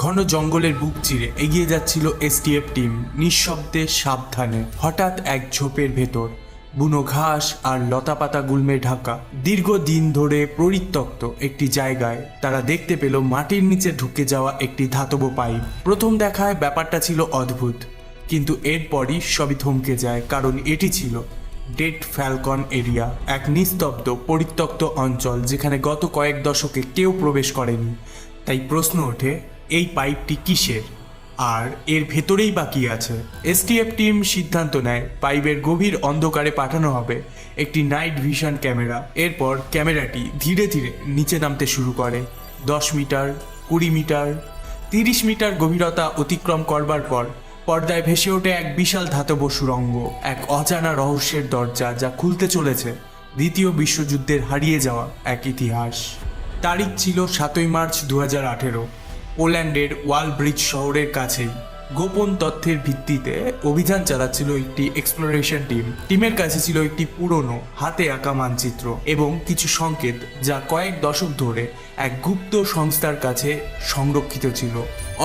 ঘন জঙ্গলের বুক চিরে এগিয়ে যাচ্ছিল এসটিএফ টিম নিঃশব্দে সাবধানে। হঠাৎ এক ঝোপের ভেতর বুনো ঘাস আর লতাপাতা গুল্মে ঢাকা দীর্ঘদিন ধরে পরিত্যক্ত একটি জায়গায় তারা দেখতে পেল মাটির নিচে ঢুকে যাওয়া একটি ধাতব পাইপ। প্রথম দেখায় ব্যাপারটা ছিল অদ্ভুত, কিন্তু এরপরই সবই থমকে যায়, কারণ এটি ছিল ডেড ফ্যালকন এরিয়া, এক নিস্তব্ধ পরিত্যক্ত অঞ্চল যেখানে গত কয়েক দশকে কেউ প্রবেশ করেনি। তাই প্রশ্ন ওঠে, এই পাইপটি কিসের আর এর ভেতরেই বা কি আছে? এসটিএফ টিম সিদ্ধান্ত নেয় পাইপের গভীর অন্ধকারে পাঠানো হবে একটি নাইট ভিশন ক্যামেরা। এরপর ক্যামেরাটি ধীরে ধীরে নিচে নামতে শুরু করে। 10 মিটার, 20 মিটার, 30 মিটার গভীরতা অতিক্রম করবার পর পর্দায় ভেসে ওঠে এক বিশাল ধাতব সুড়ঙ্গ, এক অজানা রহস্যের দরজা যা খুলতে চলেছে দ্বিতীয় বিশ্বযুদ্ধের হারিয়ে যাওয়া এক ইতিহাস। তারিখ ছিল 7ই মার্চ 2018। পোল্যান্ডের ওয়ালব্রিজ শহরের কাছেই গোপন তথ্যের ভিত্তিতে অভিযান চালাচ্ছিল একটি এক্সপ্লোরেশন টিম। টিমের কাছে ছিল একটি পুরনো হাতে আঁকা মানচিত্র এবং কিছু সংকেত যা কয়েক দশক ধরে এক গুপ্ত সংস্থার কাছে সংরক্ষিত ছিল।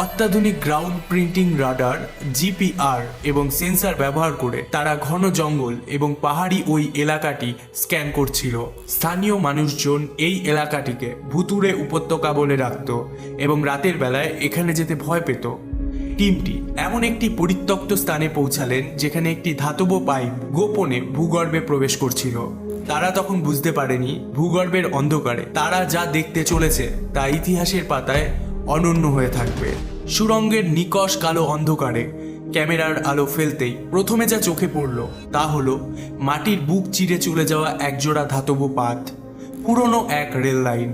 অত্যাধুনিক গ্রাউন্ড প্রিন্টিং রাডার, জিপিআর এবং সেন্সর ব্যবহার করে তারা ঘন জঙ্গল এবং পাহাড়ি ওই এলাকাটি স্ক্যান করছিল। স্থানীয় মানুষজন এই এলাকাটিকে ভুতুড়ে উপত্যকা বলে রাখত এবং রাতের বেলায় এখানে যেতে ভয় পেত। টিমটি এমন একটি পরিত্যক্ত স্থানে পৌঁছালেন যেখানে একটি ধাতব পাইপ গোপনে ভূগর্ভে প্রবেশ করছিল। তারা তখন বুঝতে পারেনি ভূগর্ভের অন্ধকারে তারা যা দেখতে চলেছে তা ইতিহাসের পাতায় অনন্য হয়ে থাকবে। সুড়ঙ্গের নিকষ কালো অন্ধকারে ক্যামেরার আলো ফেলতেই প্রথমে যা চোখে পড়ল তা হলো মাটির বুক চিরে চলে যাওয়া একজোড়া ধাতব পাত, পুরনো এক রেল লাইন।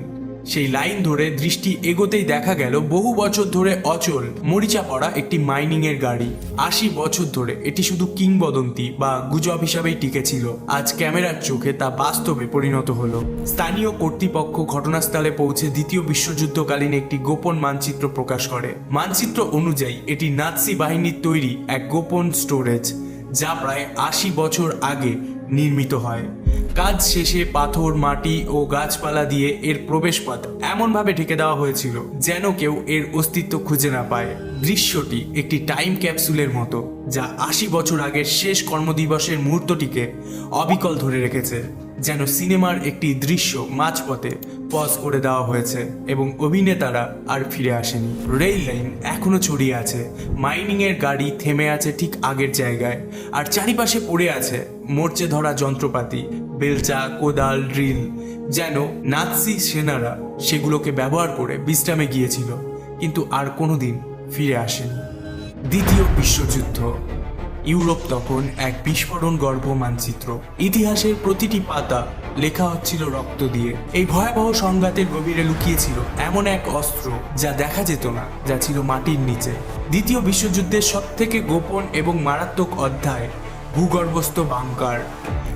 সেই লাইন ধরে দৃষ্টি এগোতেই দেখা গেল বহু বছর ধরে অচল মরিচা পড়া একটি মাইনিং এর গাড়ি। 80 বছর ধরে এটি শুধু কিংবদন্তি বা গুজব হিসাবেই টিকেছিল। আজ ক্যামেরার চোখে তা বাস্তবে পরিণত হলো। স্থানীয় কর্তৃপক্ষ ঘটনাস্থলে পৌঁছে দ্বিতীয় বিশ্বযুদ্ধকালীন একটি গোপন মানচিত্র প্রকাশ করে। মানচিত্র অনুযায়ী এটি নাৎসি বাহিনীর তৈরি এক গোপন স্টোরেজ, যা প্রায় 80 বছর আগে নির্মিত হয়। কাজ শেষে পাথর, মাটি ও গাছপালা দিয়ে এর প্রবেশপথ এমনভাবে ঢেকে দেওয়া হয়েছিল যেন কেউ এর অস্তিত্ব খুঁজে না পায়। দৃশ্যটি একটি টাইম ক্যাপসুলের মতো, যা 80 বছর আগের শেষ কর্মদিবসের মুহূর্তটিকে অবিকল ধরে রেখেছে, যেন সিনেমার একটি দৃশ্য মাঝপথে পজ করে দেওয়া হয়েছে এবং অভিনেতারা আর ফিরে আসেনি। রেল লাইন এখনো ছড়িয়ে আছে, মাইনিং এর গাড়ি থেমে আছে ঠিক আগের জায়গায়, আর চারিপাশে পড়ে আছে মরচে ধরা যন্ত্রপাতি, বেলচা, কোদাল, ড্রিল, যেন নাৎসি সেনারা সেগুলোকে ব্যবহার করে বিশ্রামে গিয়েছিল কিন্তু আর কোনোদিন ফিরে আসেনি। দ্বিতীয় বিশ্বযুদ্ধ। ইউরোপ তখন এক বিস্ফোরণ গর্ভ মানচিত্র। ইতিহাসের প্রতিটি পাতা লেখা হচ্ছিল রক্ত দিয়ে। এই ভয়াবহ সংঘাতের গভীরে লুকিয়েছিল এমন এক অস্ত্র যা দেখা যেত না, যা ছিল মাটির নিচে। দ্বিতীয় বিশ্বযুদ্ধের সবথেকে গোপন এবং মারাত্মক অধ্যায়, ভূগর্ভস্থ বাংকার।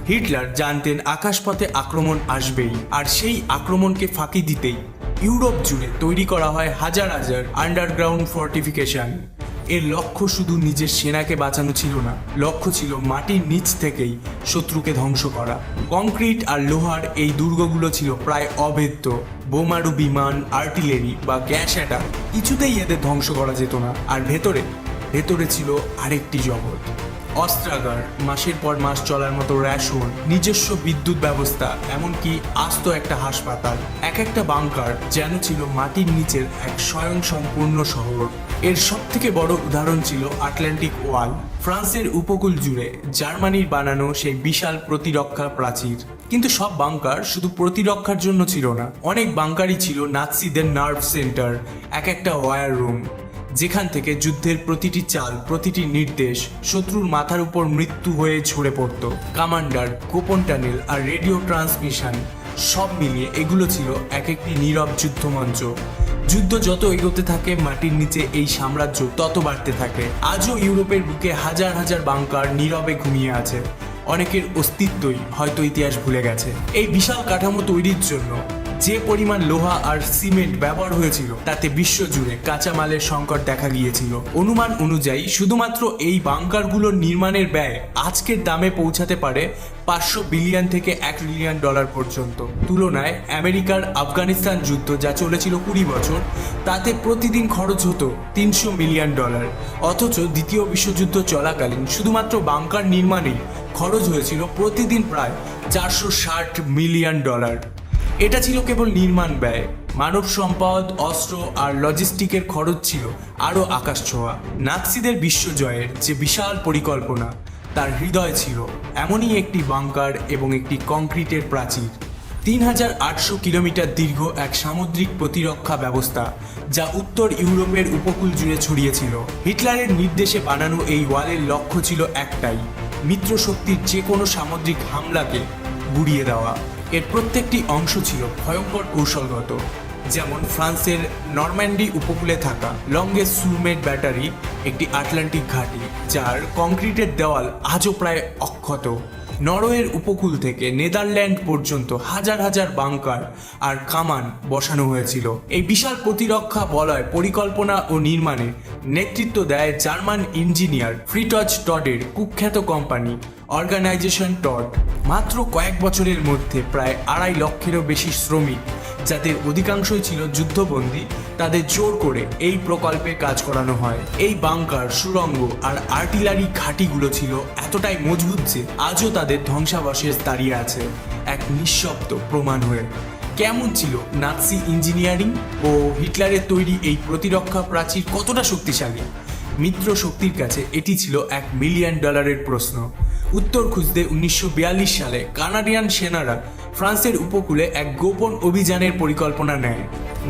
হিটলার জানতেন আকাশপথে আক্রমণ আসবেই, আর সেই আক্রমণকে ফাঁকি দিতেই ইউরোপ জুড়ে তৈরি করা হয় হাজার হাজার আন্ডারগ্রাউন্ড ফর্টিফিকেশন। এর লক্ষ্য শুধু নিজের সেনাকে বাঁচানো ছিল না, লক্ষ্য ছিল মাটির নিচ থেকেই শত্রুকে ধ্বংস করা। কংক্রিট আর লোহার এই দুর্গগুলো ছিল প্রায় অভেদ্য। বোমারু বিমান, আর্টিলারি বা গ্যাস অ্যাটাক কিছুতেই এদের ধ্বংস করা যেত না। আর ভেতরে ছিল আরেকটি জগৎ, অস্ত্রাগার, মাসের পর মাস চলার মতো রেশন, নিজস্ব বিদ্যুৎ ব্যবস্থা, এমনকি আস্ত একটা হাসপাতাল। এক একটা বাংকার যেন ছিল মাটির নিচের এক স্বয়ংসম্পূর্ণ শহর। এর সব থেকে বড় উদাহরণ ছিল আটলান্টিক ওয়াল, ফ্রান্সের উপকূল জুড়ে জার্মানির বানানো সেই বিশাল প্রতিরক্ষা প্রাচীর। কিন্তু সব বাংকার শুধু প্রতিরক্ষার জন্য ছিল না, অনেক বাংকারই ছিল নাৎসিদের নার্ভ সেন্টার, এক একটা ওয়্যার রুম, যেখান থেকে যুদ্ধের প্রতিটি চাল, প্রতিটি নির্দেশ শত্রুর মাথার উপর মৃত্যু হয়ে ঝরে পড়ত। কমান্ডার, গোপন টানেল আর রেডিও ট্রান্সমিশন সব মিলিয়ে এগুলো ছিল এক একটি নীরব যুদ্ধমঞ্চ। যুদ্ধ যত এগোতে থাকে মাটির নিচে এই সাম্রাজ্য তত বাড়তে থাকে। আজও ইউরোপের বুকে হাজার হাজার বাংকার নীরবে ঘুমিয়ে আছে, অনেকের অস্তিত্বই হয়তো ইতিহাস ভুলে গেছে। এই বিশাল কাঠামো তৈরির জন্য যে পরিমাণ লোহা আর সিমেন্ট ব্যবহার হয়েছিল তাতে বিশ্বজুড়ে কাঁচামালের সংকট দেখা গিয়েছিল। অনুমান অনুযায়ী শুধুমাত্র এই বাংকারগুলোর নির্মাণের ব্যয় আজকের দামে পৌঁছাতে পারে 500 বিলিয়ন থেকে $1 ট্রিলিয়ন পর্যন্ত। তুলনায় আমেরিকার আফগানিস্তান যুদ্ধ যা চলেছিল 20 বছর, তাতে প্রতিদিন খরচ হতো $300 মিলিয়ন। অথচ দ্বিতীয় বিশ্বযুদ্ধ চলাকালীন শুধুমাত্র বাংকার নির্মাণেই খরচ হয়েছিল প্রতিদিন প্রায় $460 মিলিয়ন। এটা ছিল কেবল নির্মাণ ব্যয়। মানব সম্পদ, অস্ত্র আর লজিস্টিকের খরচ ছিল আরও আকাশছোঁয়া। নাৎসিদের বিশ্বজয়ের যে বিশাল পরিকল্পনা, তার হৃদয় ছিল এমনই একটি বাংকার এবং একটি কংক্রিটের প্রাচীর। 3800 কিলোমিটার দীর্ঘ এক সামুদ্রিক প্রতিরক্ষা ব্যবস্থা যা উত্তর ইউরোপের উপকূল জুড়ে ছড়িয়েছিল। হিটলারের নির্দেশে বানানো এই ওয়ালের লক্ষ্য ছিল একটাই, মিত্রশক্তির যে কোনো সামুদ্রিক হামলাকে গুড়িয়ে দেওয়া। এর প্রত্যেকটি অংশ ছিল ভয়ঙ্কর কৌশলগত, যেমন ফ্রান্সের নরম্যান্ডি উপকূলে থাকা লঙ্গেস সুরমেট ব্যাটারি, একটি আটলান্টিক ঘাঁটি যার কংক্রিটের দেওয়াল আজও প্রায় অক্ষত। নরওয়ের উপকূল থেকে নেদারল্যান্ড পর্যন্ত হাজার হাজার বাংকার আর কামান বসানো হয়েছিল। এই বিশাল প্রতিরক্ষা বলয় পরিকল্পনা ও নির্মাণে নেতৃত্ব দেয় জার্মান ইঞ্জিনিয়ার ফ্রিটজ টডের কুখ্যাত কোম্পানি অর্গানাইজেশন টড। মাত্র কয়েক বছরের মধ্যে প্রায় 2.5 লক্ষেরও বেশি শ্রমিক, যাদের অধিকাংশই ছিল যুদ্ধবন্দী, তাদের জোর করে এই প্রকল্পে কাজ করানো হয়। এই বাংকার, সুড়ঙ্গ আর আর্টিলারি ঘাঁটিগুলো ছিল এতটাই মজবুত যে আজও তাদের ধ্বংসাবশেষ দাঁড়িয়ে আছে এক নিঃশব্দ প্রমাণ হয়ে। কেমন ছিল নাৎসি ইঞ্জিনিয়ারিং ও হিটলারের তৈরি এই প্রতিরক্ষা প্রাচীর কতটা শক্তিশালী? মিত্র শক্তির কাছে এটি ছিল $1 মিলিয়ন প্রশ্ন। উত্তর খুঁজতে 1942 সালে কানাডিয়ান সেনারা ফ্রান্সের উপকূলে এক গোপন অভিযানের পরিকল্পনা নেয়,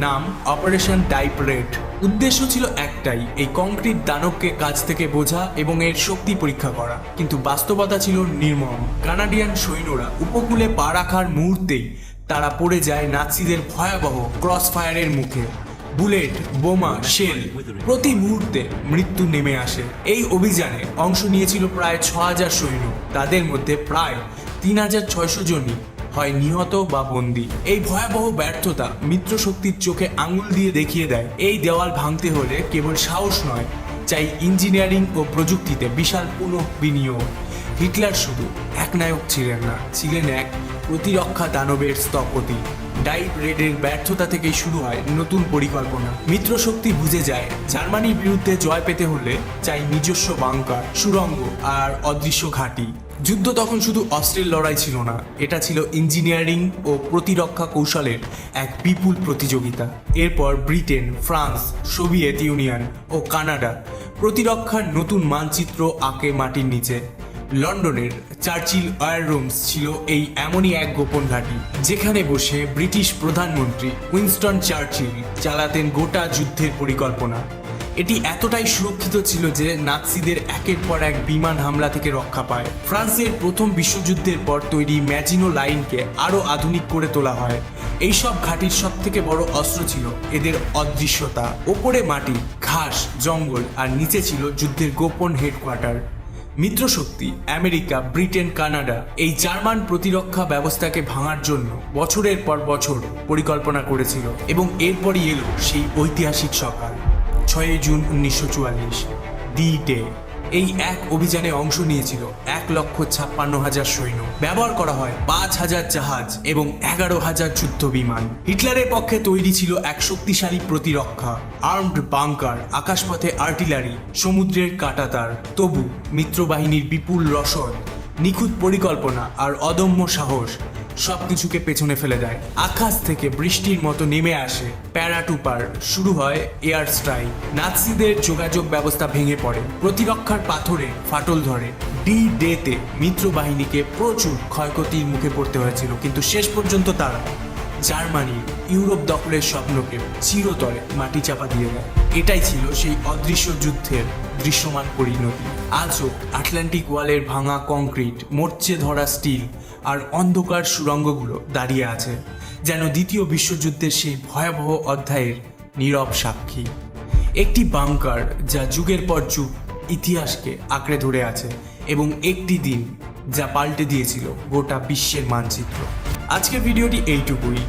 নাম অপারেশন টাইপ রেড। উদ্দেশ্য ছিল একটাই, এই কংক্রিট দানবকে কাছ থেকে বোঝা এবং এর শক্তি পরীক্ষা করা। কিন্তু বাস্তবতা ছিল নির্মম। কানাডিয়ান সৈন্যরা উপকূলে পা রাখার মুহূর্তেই তারা পড়ে যায় নাৎসিদের ভয়াবহ ক্রস ফায়ারের মুখে। বুলেট, বোমা, শেল, প্রতি মুহূর্তে মৃত্যু নেমে আসে। এই অভিযানে অংশ নিয়েছিল প্রায় 6000 সৈন্য। তাদের মধ্যে প্রায় 3600 জনই হয় নিহত বা বন্দী। এই ভয়াবহ ব্যর্থতা মিত্রশক্তির চোখে আঙুল দিয়ে দেখিয়ে দেয়, এই দেওয়াল ভাঙতে হলে কেবল সাহস নয়, চাই ইঞ্জিনিয়ারিং ও প্রযুক্তিতে বিশাল পুনঃবিনিয়োগ। হিটলার শুধু একনায়ক ছিলেন না, ছিলেন এক প্রতিরক্ষা দানবের স্থপতি। টাইপ রেডের ব্যর্থতা থেকেই শুরু হয় নতুন পরিকল্পনা। মিত্রশক্তি বুঝে যায় জার্মানির বিরুদ্ধে জয় পেতে হলে চাই নিজস্ব বাংকার, সুড়ঙ্গ আর অদৃশ্য ঘাঁটি। যুদ্ধ তখন শুধু অস্ত্রের লড়াই ছিল না, এটা ছিল ইঞ্জিনিয়ারিং ও প্রতিরক্ষা কৌশলের এক বিপুল প্রতিযোগিতা। এরপর ব্রিটেন, ফ্রান্স, সোভিয়েত ইউনিয়ন ও কানাডা প্রতিরক্ষার নতুন মানচিত্র আঁকে মাটির নিচে। লন্ডনের চার্চিল ওয়্যার রুমস ছিল এই এমনই এক গোপন ঘাঁটি, যেখানে বসে ব্রিটিশ প্রধানমন্ত্রী উইনস্টন চার্চিল চালাতেন গোটা যুদ্ধের পরিকল্পনা। এটি এতটাই সুরক্ষিত ছিল যে নাৎসিদের একের পর এক বিমান হামলা থেকে রক্ষা পায়। ফ্রান্সের প্রথম বিশ্বযুদ্ধের পর তৈরি ম্যাজিনো লাইনকে আরও আধুনিক করে তোলা হয়। এইসব ঘাঁটির সব থেকে বড় অস্ত্র ছিল এদের অদৃশ্যতা। ওপরে মাটি, ঘাস, জঙ্গল আর নিচে ছিল যুদ্ধের গোপন হেডকোয়ার্টার। মিত্রশক্তি আমেরিকা, ব্রিটেন, কানাডা এই জার্মান প্রতিরক্ষা ব্যবস্থাকে ভাঙার জন্য বছরের পর বছর পরিকল্পনা করেছিল, এবং এরপরই এলো সেই ঐতিহাসিক সকাল, 6 জুন 1944, ডি ডে। এই এক অভিযানে অংশ নিয়েছিল 1,56,000 সৈন্য। ব্যবহার করা হয় 5,000 জাহাজ এবং 11,000 যুদ্ধ বিমান। হিটলারের পক্ষে তৈরি ছিল এক শক্তিশালী প্রতিরক্ষা, আর্মড বাংকার, আকাশপথে আর্টিলারি, সমুদ্রের কাঁটাতার। তবু মিত্রবাহিনীর বিপুল রসদ, নিখুঁত পরিকল্পনা আর অদম্য সাহস সবকিছুকে পেছনে ফেলে দেয়। আকাশ থেকে বৃষ্টির মতো নেমে আসে প্যারাটুপার, শুরু হয় এয়ার স্ট্রাইক। নাৎসিদের যোগাযোগ ব্যবস্থা ভেঙে পড়ে, প্রতিরক্ষার পাথরে ফাটল ধরে। ডি ডেতে মিত্রবাহিনীকে প্রচুর ক্ষয়ক্ষতির মুখে পড়তে হয়েছিল, কিন্তু শেষ পর্যন্ত তারা জার্মানির ইউরোপ দখলের স্বপ্নকে চিরতরে মাটি চাপা দিয়ে দেয়। এটাই ছিল সেই অদৃশ্য যুদ্ধের দৃশ্যমান পরিণতি। আজও আটলান্টিক ওয়ালের ভাঙা কংক্রিট, মরচে ধরা স্টিল আর অন্ধকার সুড়ঙ্গগুলো দাঁড়িয়ে আছে, যেন দ্বিতীয় বিশ্বযুদ্ধের সেই ভয়াবহ অধ্যায়ের নীরব সাক্ষী। একটি বাংকার যা যুগের পর যুগ ইতিহাসকে আঁকড়ে ধরে আছে, এবং একটি দিন যা পাল্টে দিয়েছিল গোটা বিশ্বের মানচিত্র। আজকের ভিডিওটি এইটুকুই।